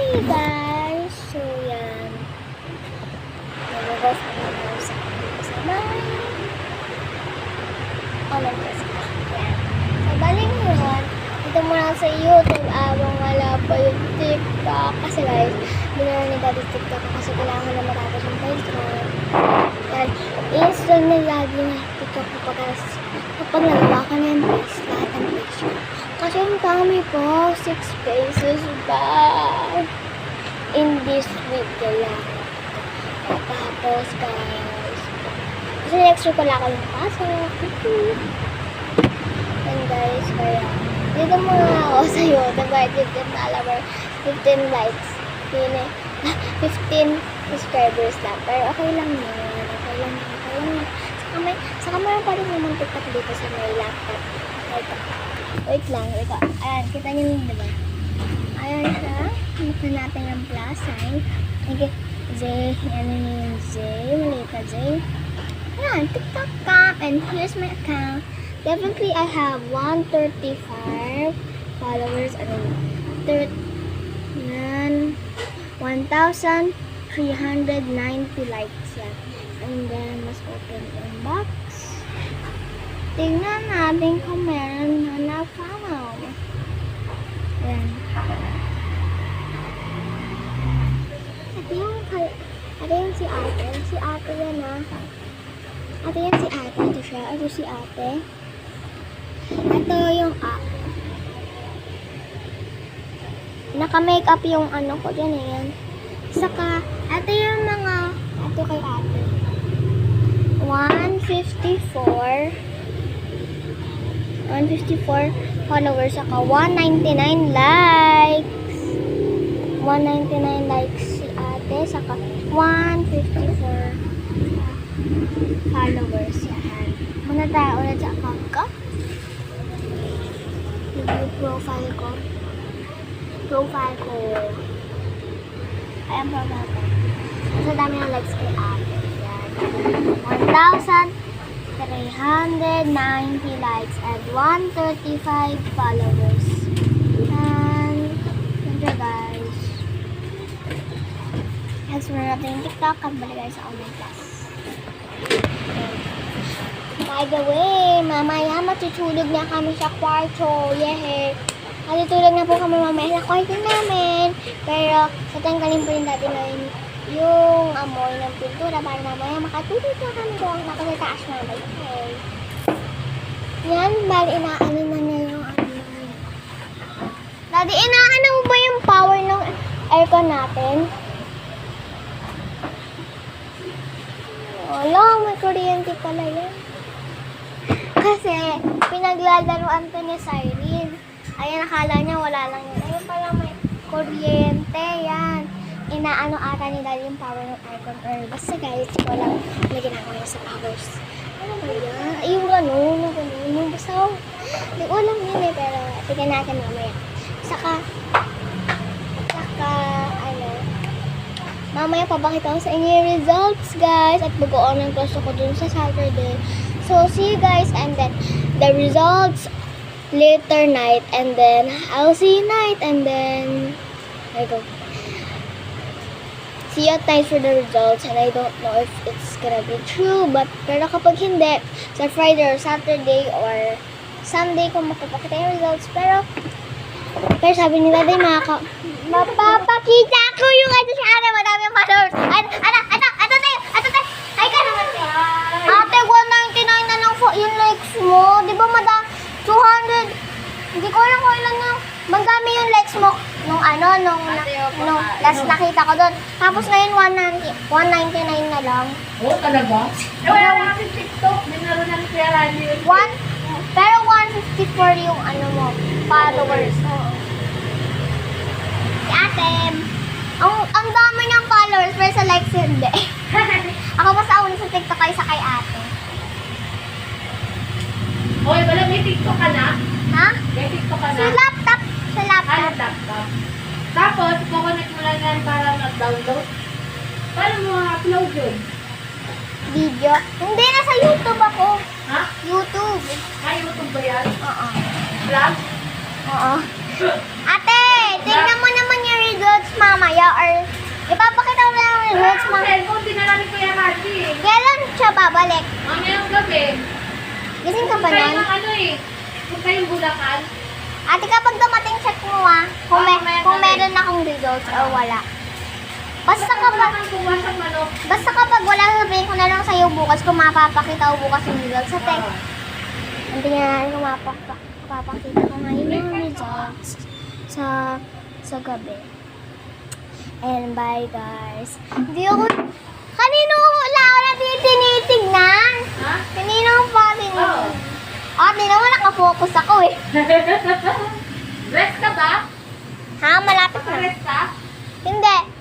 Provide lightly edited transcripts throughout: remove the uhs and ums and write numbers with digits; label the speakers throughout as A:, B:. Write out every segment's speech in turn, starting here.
A: Hi guys! So yan. Nagagos kami na sa sabay. Online class. Yan. So baling yun, dito muna sa YouTube abang wala pa yung TikTok. Kasi guys, binara ni Daddy TikTok kasi kailangan na matapos yung Facebook. Yan. I-install na lagi na TikTok kapag nagawa ka na yung page, lahat ng page. Kasi ang dami po, 6 pages ba? In this week, kaya tapos guys. Kasi next week wala kami pasok. And guys, kaya dito muna ako sa YouTube. Kahit 15 followers, 15 likes. 15 subscribers lang. Pero okay lang yun. Okay lang yun. Saka mayroon pa rin naman TikTok dito sa may laptop. Wait lang. Ayan, kita niyo yun, diba? Ayan siya. Mukha natin yung plus sign. Okay. Z. Ano niyo yung Z? Maliit na Z. Ayan, TikTok cam. And here's my account. Definitely, I have 135 followers. Ano yun? 1,390 likes yan. And then, mas open yung box. Tingnan natin kung meron na na-follow. Ayan. Ate yung si ate. Si ate yan ah. Ate yan si ate. Ito siya. Ito si ate. Ito yung naka-makeup yung ano ko dyan eh. Yan. Saka, ito yung mga, ito kay ate. 154 followers, saka 199 likes. 199 likes si ate, saka 154 followers. Yan. Muna tayo ulit sa account ko. Yung profile ko. Ayan profile ko. Kasi dami ng likes kay ate. Yan. 1,390 likes and 135 followers. And, siyempre guys. Next, meron natin yung TikTok. Kabalik guys sa online class. By the way, mamaya matutulog na kami sa kwarto. Yehey! Matutulog na po kami mamaya sa kwarto namin. Pero, tatanggalin po rin natin ngayon yung amoy ng pintura para mamaya makatulog na kami doon. Nakasitaas namin. Okay. Yan, bali inaano na niya yung ano. Daddy, inaano mo ba yung power ng aircon natin? Wala, may kuryente pala yan. Kasi, pinaglalaruan to ni Cyrene. Ayan, nakala niya wala lang yun. Ayun pala may kuryente, yan. Inaano ata ni Daddy yung power ng aircon. Or basta guys, ko lang may ginagawa sa powers. Ano ba yan? Ay, yung gano'n, yung basta, hindi ko alam yun eh, pero tignan natin mamaya. Saka, ano, mamaya papakita ko sa inyo yung results, guys. At mag-o-online class ako dun sa Saturday. So, see you guys, and then, the results later night, and then, I'll see you night, and then, there you go. See you at night for the results, and I don't know if it's gonna be true, pero kapag hindi, sa Friday or Saturday or Sunday ko mapapakita yung results, pero sabi ni Daddy, mapapakita ko yung ano si ate, madami yung followers. Ate tayo, hi ka naman tayo. Ate, 199 na lang yung likes mo, di ba 200, hindi ko alam kung ilan yung magdami yung likes mo nung last nakita ko doon. Tapos ngayon 199 na lang.
B: Oo, talaga? Wala lang kasi TikTok. Dinaro lang siya lagi yun.
A: Pero 154 yung ano mo, followers. Oo. Si ate, ang dami niyang followers pero sa likes hindi. Ako mas una sa TikTok kaysa kay ate.
B: Hoy, wala may TikTok ka na?
A: Ha?
B: May TikTok ka na?
A: Sa laptop.
B: Ano, laptop? Tapos, kukunik mo lang yan para mag-download. Paano mo upload yun?
A: Video. Hindi, nasa YouTube ako.
B: Ha?
A: YouTube.
B: YouTube ba yan?
A: Oo.
B: Vlog?
A: Oo. Ate, tingnan mo naman yung results, mama. ka babalik?
B: Mamayang gabi.
A: Gising ka pa
B: Punta
A: nun?
B: yung ano eh. Punta yung Bulacan.
A: Ate, kapag dumating check mo kung, kung meron akong results or wala. Basta kapag,
B: Kuha sa manok.
A: basta kapag wala, sabihin ko na lang sa'yo bukas kung mapapakita ko bukas yung results sa text. Hindi nga natin kung mapapakita ko ngayon yung results sa gabi. And bye guys. Hindi ako, kanino wala ako na tinitignan?
B: Ha?
A: Kanino pa tinitignan? Ate naman nakafocus ako eh.
B: Dress ka ba?
A: Ha? Malapit na.
B: Dress ka?
A: Hindi.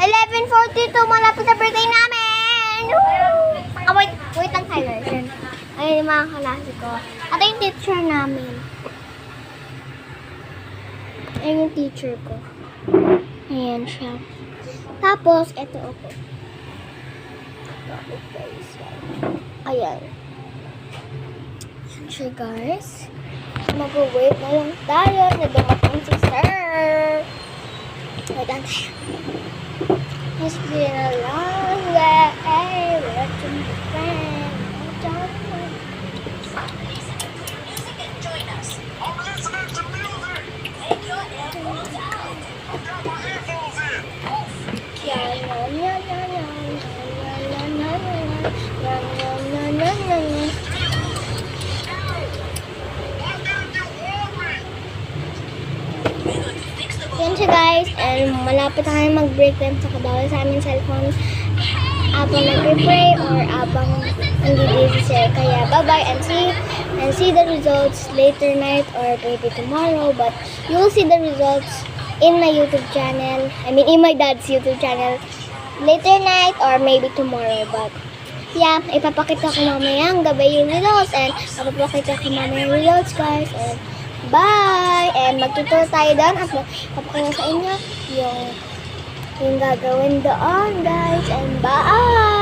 A: 11:42, malapit na birthday namin! Woo! Ah, wait lang tayo. Ayun yung mga kalasi ko. At yung teacher namin. Ayun yung teacher ko. Ayan siya. Tapos, eto ako. Ayan. Ayan siya guys. Mag-wait na lang tayo na dumating si sir. Wait lang tayo. It's been a long way watching the friend.
C: I'm listening to music. I've got my headphones in. Why didn't you warn me?
A: Yan siya guys, and malapit na kayo mag-break time sa kabawal sa aming cellphone habang nag-pray or habang hindi busy siya. Kaya bye-bye and see the results later night or maybe tomorrow, but you'll see the results in my YouTube channel. I mean, in my dad's YouTube channel later night or maybe tomorrow, but yeah, ipapakita ko mamaya ang gabi yung results and ipapakita ko mamaya yung results guys, and bye! And magtutur tayo doon at papakita sa inyo yung gagawin doon guys, and bye!